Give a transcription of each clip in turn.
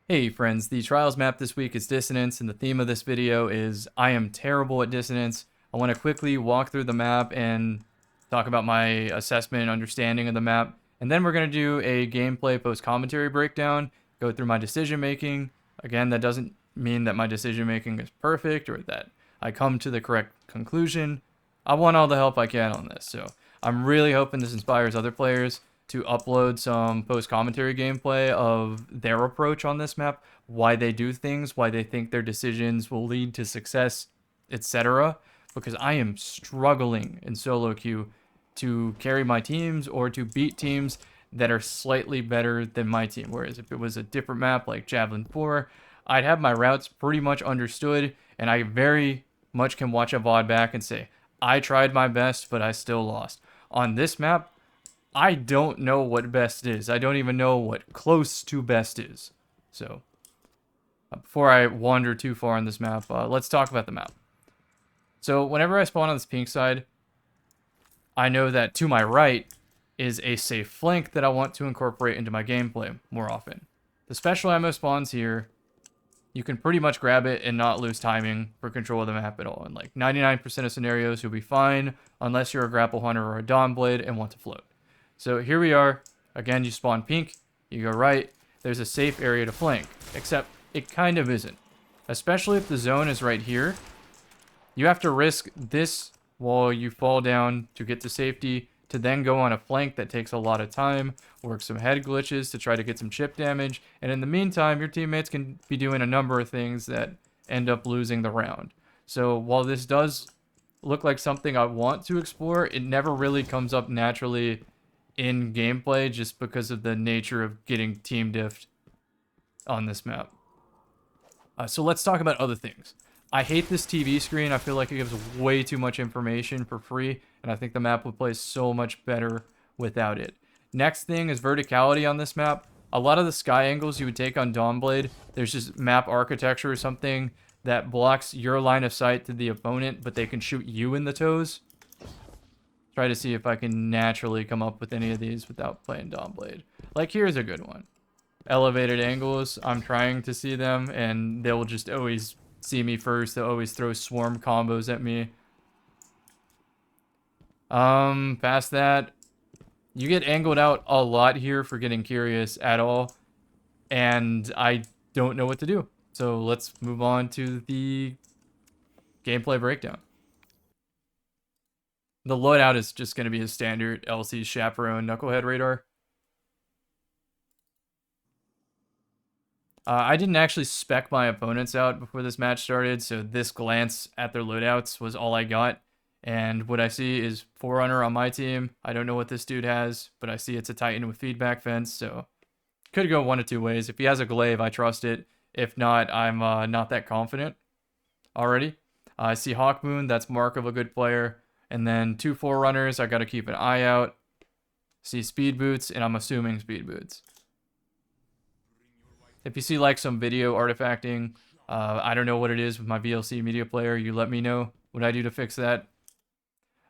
Hey friends, the Trials map this week is Dissonance, and the theme of this video is I am terrible at Dissonance. I want to quickly walk through the map and talk about my assessment and understanding of the map, and then we're going to do a gameplay post-commentary breakdown, go through my decision making. Again, that doesn't mean that my decision making is perfect or that I come to the correct conclusion. I want all the help I can on this, so I'm really hoping this inspires other players to upload some post-commentary gameplay of their approach on this map, why they do things, why they think their decisions will lead to success, etc. Because I am struggling in solo queue to carry my teams or to beat teams that are slightly better than my team. Whereas if it was a different map like Javelin 4, I'd have my routes pretty much understood, and I very much can watch a VOD back and say, I tried my best, but I still lost. On this map, I don't know what best is. I don't even know what close to best is. So, before I wander too far on this map, let's talk about the map. So, whenever I spawn on this pink side, I know that to my right is a safe flank that I want to incorporate into my gameplay more often. The special ammo spawns here. You can pretty much grab it and not lose timing for control of the map at all. In like 99% of scenarios, you'll be fine unless you're a grapple hunter or a dawn blade and want to float. So here we are. Again, you spawn pink, you go right. There's a safe area to flank, except it kind of isn't. Especially if the zone is right here. You have to risk this while you fall down to get to safety, to then go on a flank that takes a lot of time, work some head glitches to try to get some chip damage, and in the meantime, your teammates can be doing a number of things that end up losing the round. So while this does look like something I want to explore, it never really comes up naturally in gameplay just because of the nature of getting team diffed on this map. So let's talk about other things. I hate this TV screen. I feel like it gives way too much information for free, and I think the map would play so much better without it. Next thing is verticality on this map. A lot of the sky angles you would take on Dawnblade, there's just map architecture or something that blocks your line of sight to the opponent, but they can shoot you in the toes. Try to see if I can naturally come up with any of these without playing Dawnblade. Like, here's a good one. Elevated angles, I'm trying to see them, and they'll just always see me first. They'll always throw swarm combos at me. Past that, you get angled out a lot here for getting curious at all, and I don't know what to do. So let's move on to the gameplay breakdown. The loadout is just going to be a standard LC Chaperone Knucklehead radar. I didn't actually spec my opponents out before this match started, so this glance at their loadouts was all I got. And what I see is Forerunner on my team. I don't know what this dude has, but I see it's a Titan with feedback fence, so could go one of two ways. If he has a glaive, I trust it. If not, I'm not that confident already. I see Hawkmoon, that's mark of a good player. And then two Forerunners, I got to keep an eye out. See Speed Boots, and I'm assuming Speed Boots. If you see like some video artifacting, I don't know what it is with my VLC media player, you let me know what I do to fix that.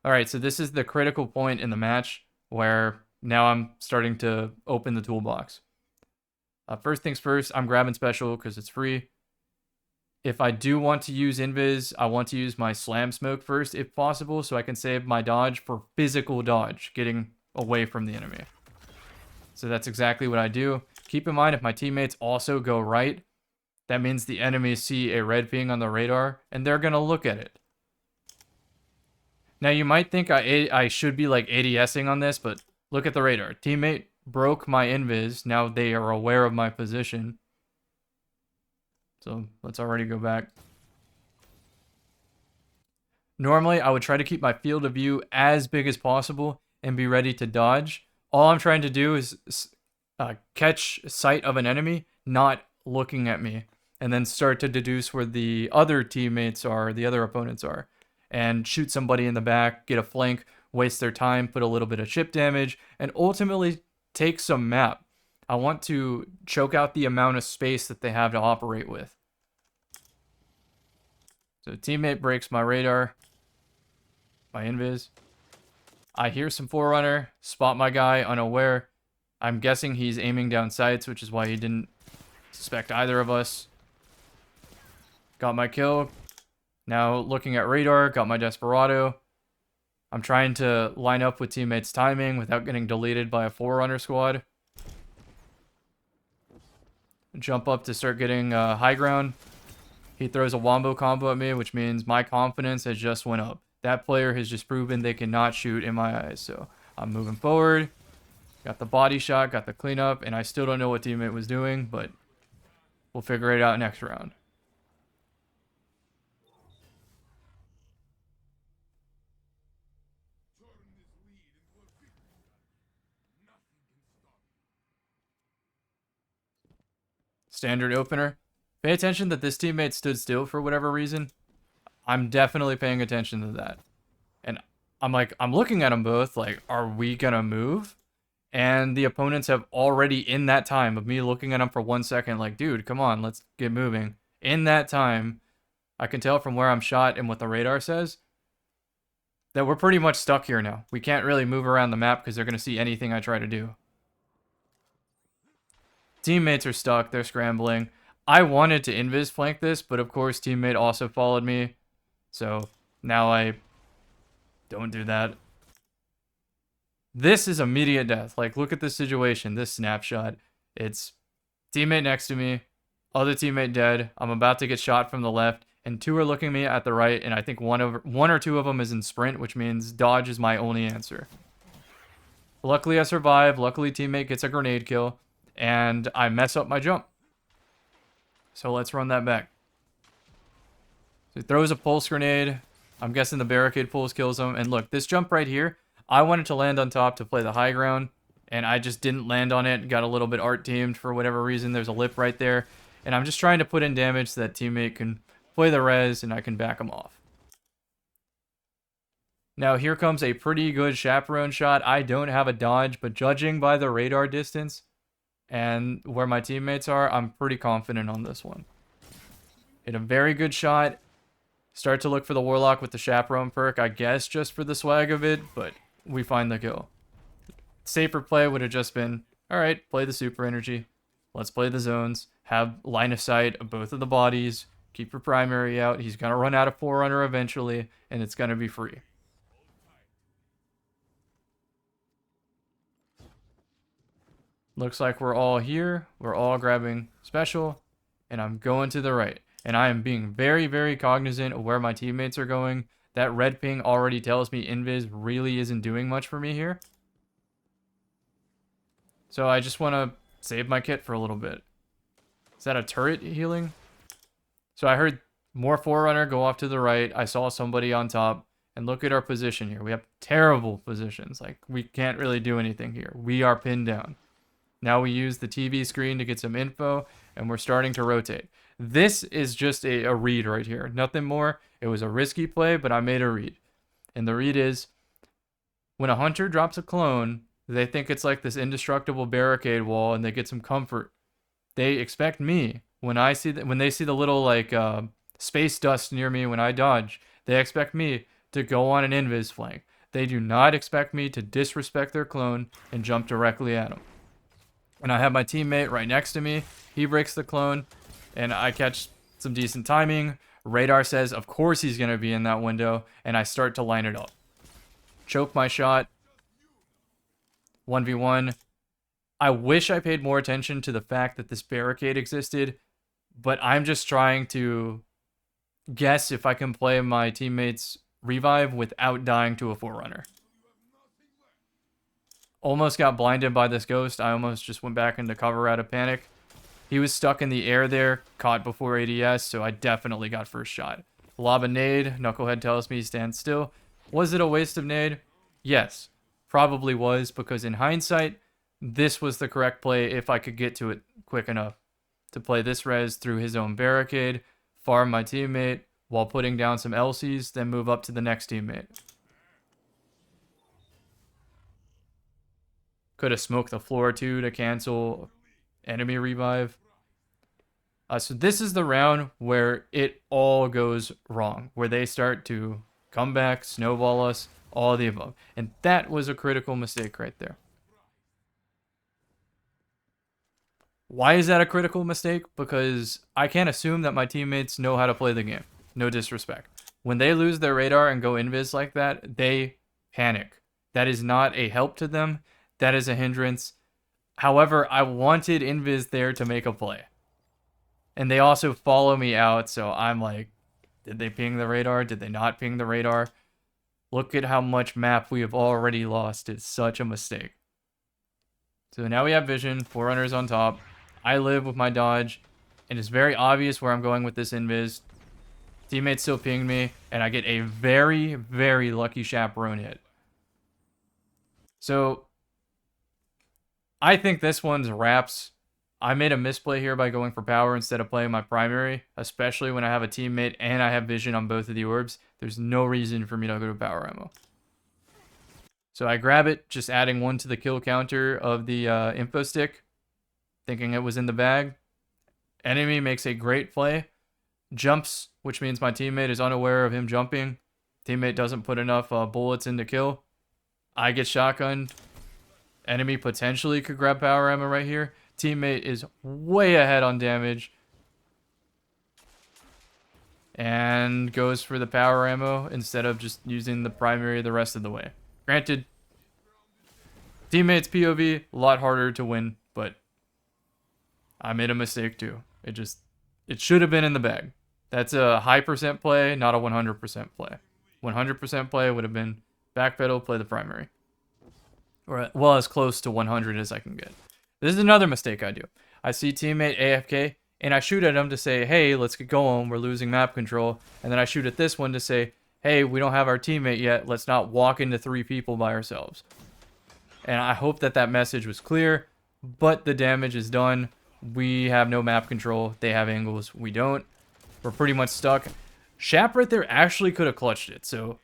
Alright, so this is the critical point in the match where now I'm starting to open the toolbox. First things first, I'm grabbing special because it's free. If I do want to use invis, I want to use my slam smoke first if possible, so I can save my dodge for physical dodge, getting away from the enemy. So that's exactly what I do. Keep in mind, if my teammates also go right, that means the enemies see a red ping on the radar, and they're going to look at it. Now, you might think I should be like ADSing on this, but look at the radar. Teammate broke my invis. Now they are aware of my position. So let's already go back. Normally, I would try to keep my field of view as big as possible and be ready to dodge. All I'm trying to do is catch sight of an enemy, not looking at me, and then start to deduce where the other teammates are, the other opponents are, and shoot somebody in the back, get a flank, waste their time, put a little bit of chip damage, and ultimately take some map. I want to choke out the amount of space that they have to operate with. So teammate breaks my radar, my invis. I hear some Forerunner, spot my guy unaware. I'm guessing he's aiming down sights, which is why he didn't suspect either of us. Got my kill. Now looking at radar, got my Desperado. I'm trying to line up with teammates' timing without getting deleted by a Forerunner squad. Jump up to start getting high ground. He throws a wombo combo at me, which means my confidence has just went up. That player has just proven they cannot shoot in my eyes. So I'm moving forward. Got the body shot, got the cleanup, and I still don't know what teammate was doing, but we'll figure it out next round. Standard opener. Pay attention that this teammate stood still for whatever reason. I'm definitely paying attention to that. And I'm looking at them both, like, are we gonna move? And the opponents have already, in that time of me looking at them for 1 second, like, dude, come on, let's get moving. In that time, I can tell from where I'm shot and what the radar says that we're pretty much stuck here now. We can't really move around the map because they're gonna see anything I try to do. Teammates are stuck, they're scrambling. I wanted to invis flank this, but of course teammate also followed me. So now I don't do that. This is immediate death. Like, look at this situation, this snapshot. It's teammate next to me, other teammate dead. I'm about to get shot from the left, and two are looking me at the right, and I think one or two of them is in sprint, which means dodge is my only answer. Luckily I survive, luckily teammate gets a grenade kill, and I mess up my jump. So let's run that back. So he throws a pulse grenade. I'm guessing the barricade pulse kills him. And look, this jump right here, I wanted to land on top to play the high ground, and I just didn't land on it. Got a little bit art teamed for whatever reason. There's a lip right there. And I'm just trying to put in damage so that teammate can play the res and I can back him off. Now here comes a pretty good chaperone shot. I don't have a dodge, but judging by the radar distance and where my teammates are, I'm pretty confident on this one. Hit a very good shot. Start to look for the Warlock with the chaperone perk, I guess just for the swag of it, but we find the kill. Safer play would have just been, alright, play the super energy. Let's play the zones. Have line of sight of both of the bodies. Keep your primary out. He's going to run out of Forerunner eventually, and it's going to be free. Looks like we're all here. We're all grabbing special, and I'm going to the right. And I am being very, very cognizant of where my teammates are going. That red ping already tells me invis really isn't doing much for me here. So I just want to save my kit for a little bit. Is that a turret healing? So I heard more Forerunner go off to the right. I saw somebody on top. And look at our position here. We have terrible positions. Like, we can't really do anything here. We are pinned down. Now we use the TV screen to get some info, and we're starting to rotate. This is just a read right here. Nothing more. It was a risky play, but I made a read. And the read is, when a hunter drops a clone, they think it's like this indestructible barricade wall, and they get some comfort. They expect me, when they see the little like space dust near me when I dodge, they expect me to go on an invis flank. They do not expect me to disrespect their clone and jump directly at them. And I have my teammate right next to me. He breaks the clone, and I catch some decent timing. Radar says, of course he's going to be in that window, and I start to line it up. Choke my shot. 1v1. I wish I paid more attention to the fact that this barricade existed, but I'm just trying to guess if I can play my teammates' revive without dying to a Forerunner. Almost got blinded by this ghost. I almost just went back into cover out of panic. He was stuck in the air there, caught before ADS, so I definitely got first shot. Lob a nade. Knucklehead tells me he stands still. Was it a waste of nade? Yes, probably was, because in hindsight, this was the correct play if I could get to it quick enough. To play this res through his own barricade, farm my teammate, while putting down some LCs, then move up to the next teammate. Could have smoked the floor too to cancel enemy revive. So this is the round where it all goes wrong. Where they start to come back, snowball us, all of the above. And that was a critical mistake right there. Why is that a critical mistake? Because I can't assume that my teammates know how to play the game. No disrespect. When they lose their radar and go invis like that, they panic. That is not a help to them. That is a hindrance. However, I wanted invis there to make a play. And they also follow me out, so I'm like, did they ping the radar? Did they not ping the radar? Look at how much map we have already lost. It's such a mistake. So now we have vision. Forerunners on top. I live with my dodge. And it's very obvious where I'm going with this invis. Teammates still ping me. And I get a very, very lucky chaperone hit. So I think this one's wraps. I made a misplay here by going for power instead of playing my primary, especially when I have a teammate and I have vision on both of the orbs. There's no reason for me to go to power ammo. So I grab it, just adding 1 to the kill counter of the info stick, thinking it was in the bag. Enemy makes a great play, jumps, which means my teammate is unaware of him jumping. Teammate doesn't put enough bullets in to kill. I get shotgunned. Enemy potentially could grab power ammo right here. Teammate is way ahead on damage. And goes for the power ammo instead of just using the primary the rest of the way. Granted, teammate's POV, a lot harder to win, but I made a mistake too. It should have been in the bag. That's a high percent play, not a 100% play. 100% play would have been backpedal, play the primary. Or, well, as close to 100 as I can get. This is another mistake I do. I see teammate AFK, and I shoot at him to say, hey, let's get going, we're losing map control. And then I shoot at this one to say, hey, we don't have our teammate yet, let's not walk into 3 people by ourselves. And I hope that that message was clear, but the damage is done. We have no map control, they have angles, we don't. We're pretty much stuck. Shap right there actually could have clutched it, so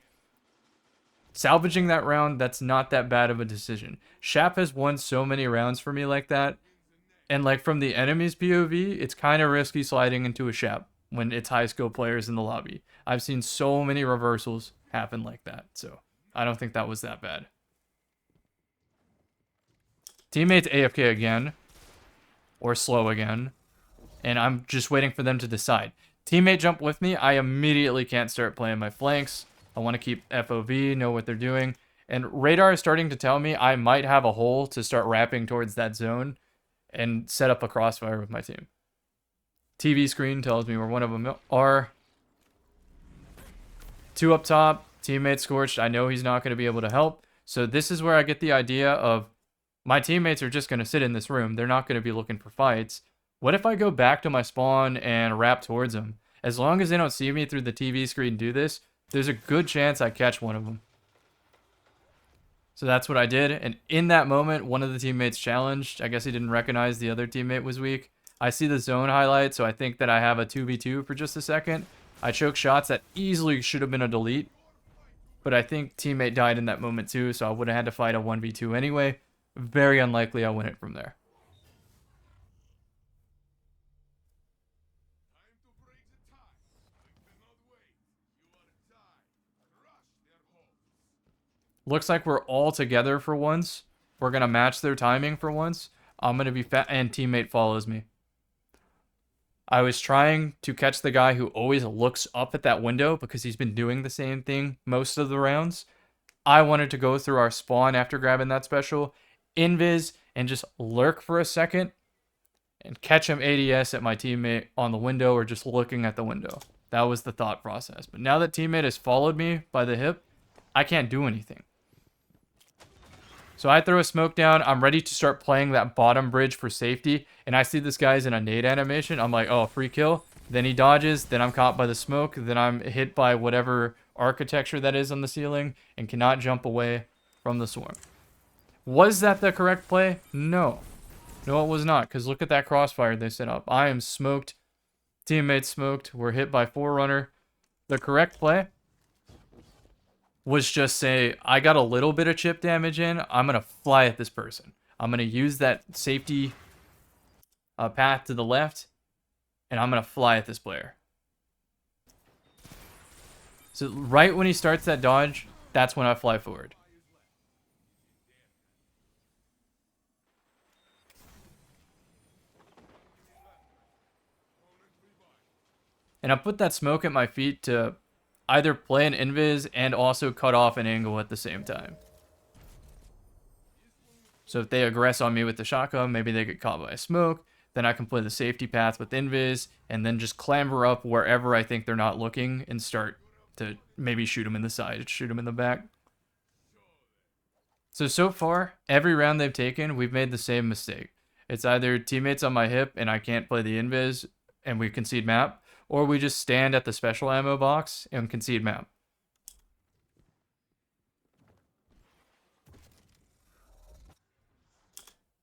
salvaging that round, that's not that bad of a decision. Shap has won so many rounds for me like that. And like from the enemy's POV, it's kind of risky sliding into a Shap when it's high skill players in the lobby. I've seen so many reversals happen like that. So I don't think that was that bad. Teammates AFK again. Or slow again. And I'm just waiting for them to decide. Teammate jump with me. I immediately can't start playing my flanks. I want to keep FOV, know what they're doing. And radar is starting to tell me I might have a hole to start wrapping towards that zone and set up a crossfire with my team. TV screen tells me where one of them are. 2 up top, teammate scorched. I know he's not going to be able to help. So this is where I get the idea of my teammates are just going to sit in this room. They're not going to be looking for fights. What if I go back to my spawn and wrap towards them? As long as they don't see me through the TV screen do this, there's a good chance I catch one of them. So that's what I did. And in that moment, one of the teammates challenged. I guess he didn't recognize the other teammate was weak. I see the zone highlight, so I think that I have a 2v2 for just a second. I choke shots that easily should have been a delete. But I think teammate died in that moment too, so I would have had to fight a 1v2 anyway. Very unlikely I win it from there. Looks like we're all together for once. We're going to match their timing for once. I'm going to be fat, and teammate follows me. I was trying to catch the guy who always looks up at that window because he's been doing the same thing most of the rounds. I wanted to go through our spawn after grabbing that special, invis, and just lurk for a second and catch him ADS at my teammate on the window or just looking at the window. That was the thought process. But now that teammate has followed me by the hip, I can't do anything. So I throw a smoke down. I'm ready to start playing that bottom bridge for safety. And I see this guy's in a nade animation. I'm like, oh, free kill. Then he dodges. Then I'm caught by the smoke. Then I'm hit by whatever architecture that is on the ceiling and cannot jump away from the swarm. Was that the correct play? No. No, it was not. Because look at that crossfire they set up. I am smoked. Teammates smoked. We're hit by Forerunner. The correct play was just say, I got a little bit of chip damage in. I'm going to fly at this person. I'm going to use that safety path to the left. And I'm going to fly at this player. So right when he starts that dodge, that's when I fly forward. And I put that smoke at my feet to either play an invis and also cut off an angle at the same time. So if they aggress on me with the shotgun, maybe they get caught by a smoke. Then I can play the safety path with invis and then just clamber up wherever I think they're not looking and start to maybe shoot them in the side, shoot them in the back. So far, every round they've taken, we've made the same mistake. It's either teammates on my hip and I can't play the invis and we concede map, or we just stand at the special ammo box and concede map.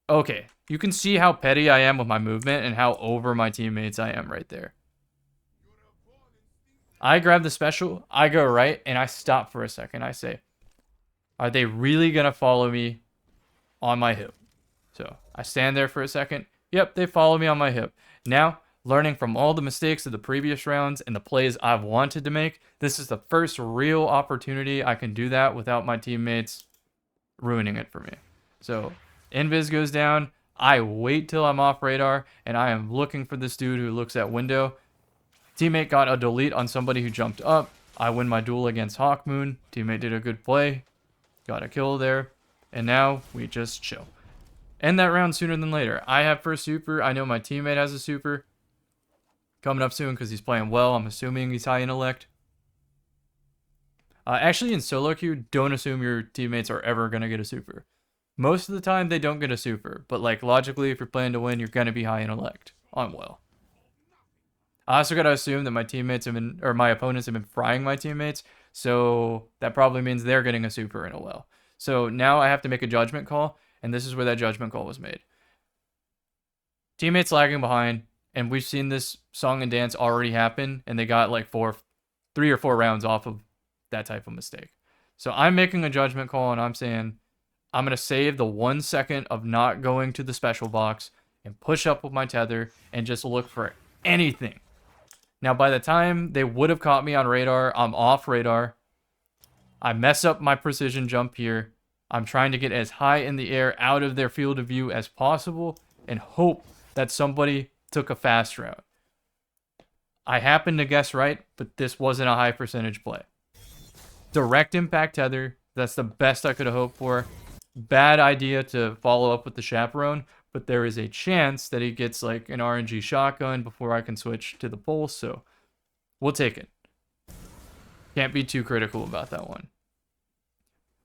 Okay, you can see how petty I am with my movement and how over my teammates I am right there. I grab the special, I go right, and I stop for a second. I say, are they really going to follow me on my hip? So I stand there for a second. Yep, they follow me on my hip. Now, learning from all the mistakes of the previous rounds and the plays I've wanted to make, this is the first real opportunity I can do that without my teammates ruining it for me. So invis goes down. I wait till I'm off radar, and I am looking for this dude who looks at window. Teammate got a delete on somebody who jumped up. I win my duel against Hawkmoon. Teammate did a good play. Got a kill there. And now we just chill. End that round sooner than later. I have first super. I know my teammate has a super coming up soon because he's playing well. I'm assuming he's high intellect. Actually, in solo queue, don't assume your teammates are ever going to get a super. Most of the time, they don't get a super. But like logically, if you're playing to win, you're going to be high intellect on well. I also got to assume that my teammates have been, or my opponents have been frying my teammates. So that probably means they're getting a super in a well. So now I have to make a judgment call. And this is where that judgment call was made. Teammates lagging behind. And we've seen this song and dance already happen. And they got like 3 or 4 rounds off of that type of mistake. So I'm making a judgment call and I'm saying, I'm going to save the 1 second of not going to the special box and push up with my tether and just look for anything. Now, by the time they would have caught me on radar, I'm off radar. I mess up my precision jump here. I'm trying to get as high in the air out of their field of view as possible and hope that somebody took a fast route. I happened to guess right, but this wasn't a high percentage play. Direct impact tether. That's the best I could have hoped for. Bad idea to follow up with the chaperone, but there is a chance that he gets like an RNG shotgun before I can switch to the pulse, so we'll take it. Can't be too critical about that one.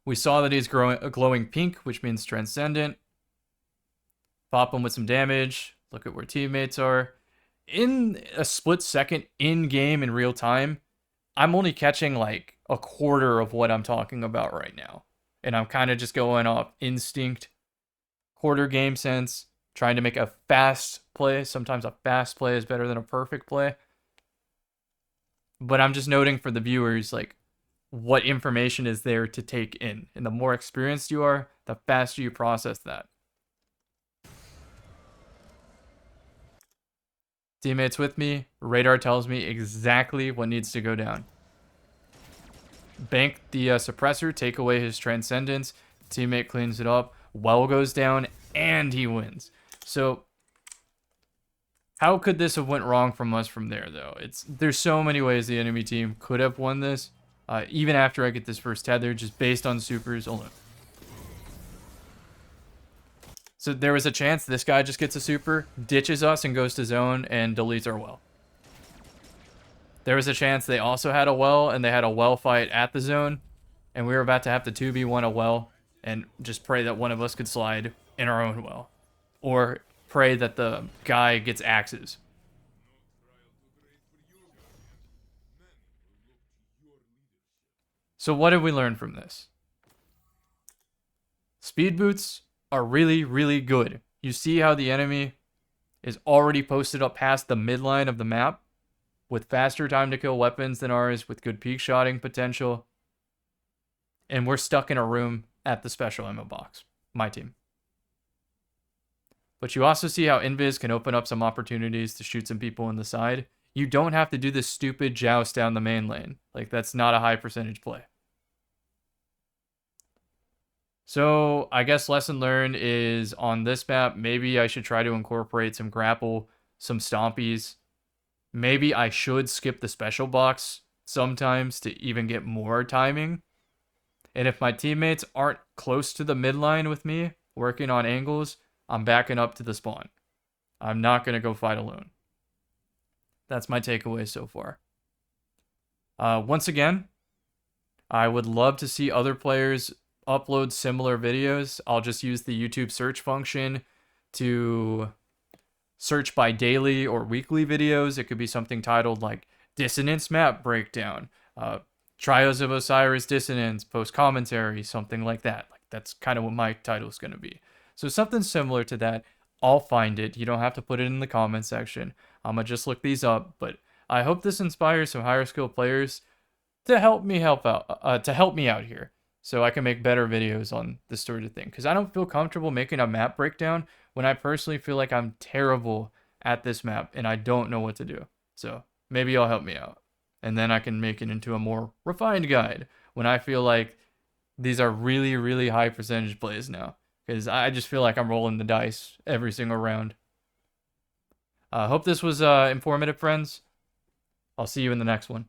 We saw that he's glowing pink, which means transcendent. Pop him with some damage. Look at where teammates are. In a split second, in-game, in real time, I'm only catching like a quarter of what I'm talking about right now. And I'm kind of just going off instinct, quarter game sense, trying to make a fast play. Sometimes a fast play is better than a perfect play. But I'm just noting for the viewers, like, what information is there to take in. And the more experienced you are, the faster you process that. Teammates with me, radar tells me exactly what needs to go down. Bank the suppressor, take away his transcendence. Teammate cleans it up. Well goes down, and he wins. So, how could this have went wrong from us from there, though? There's so many ways the enemy team could have won this. Even after I get this first tether, just based on supers alone. So there was a chance this guy just gets a super, ditches us, and goes to zone, and deletes our well. There was a chance they also had a well, and they had a well fight at the zone, and we were about to have to 2v1 a well, and just pray that one of us could slide in our own well. Or pray that the guy gets axes. So what did we learn from this? Speed boots are really, really good. You see how the enemy is already posted up past the midline of the map with faster time to kill weapons than ours, with good peak shotting potential. And we're stuck in a room at the special ammo box. My team. But you also see how invis can open up some opportunities to shoot some people in the side. You don't have to do this stupid joust down the main lane. Like, that's not a high percentage play. So I guess lesson learned is on this map, maybe I should try to incorporate some grapple, some stompies, Maybe I should skip the special box sometimes to even get more timing. And if my teammates aren't close to the midline with me, working on angles, I'm backing up to the spawn. I'm not going to go fight alone. That's my takeaway so far. Once again, I would love to see other players upload similar videos. I'll just use the YouTube search function to search by daily or weekly videos. It could be something titled like Dissonance Map Breakdown, Trials of Osiris Dissonance, Post Commentary, something like that. Like that's kind of what my title is going to be. So something similar to that. I'll find it. You don't have to put it in the comment section. I'm going to just look these up, but I hope this inspires some higher skill players to help me out here so I can make better videos on this sort of thing. Because I don't feel comfortable making a map breakdown when I personally feel like I'm terrible at this map and I don't know what to do. So maybe you'll help me out. And then I can make it into a more refined guide when I feel like these are really, really high percentage plays now. Because I just feel like I'm rolling the dice every single round. Hope this was informative, friends. I'll see you in the next one.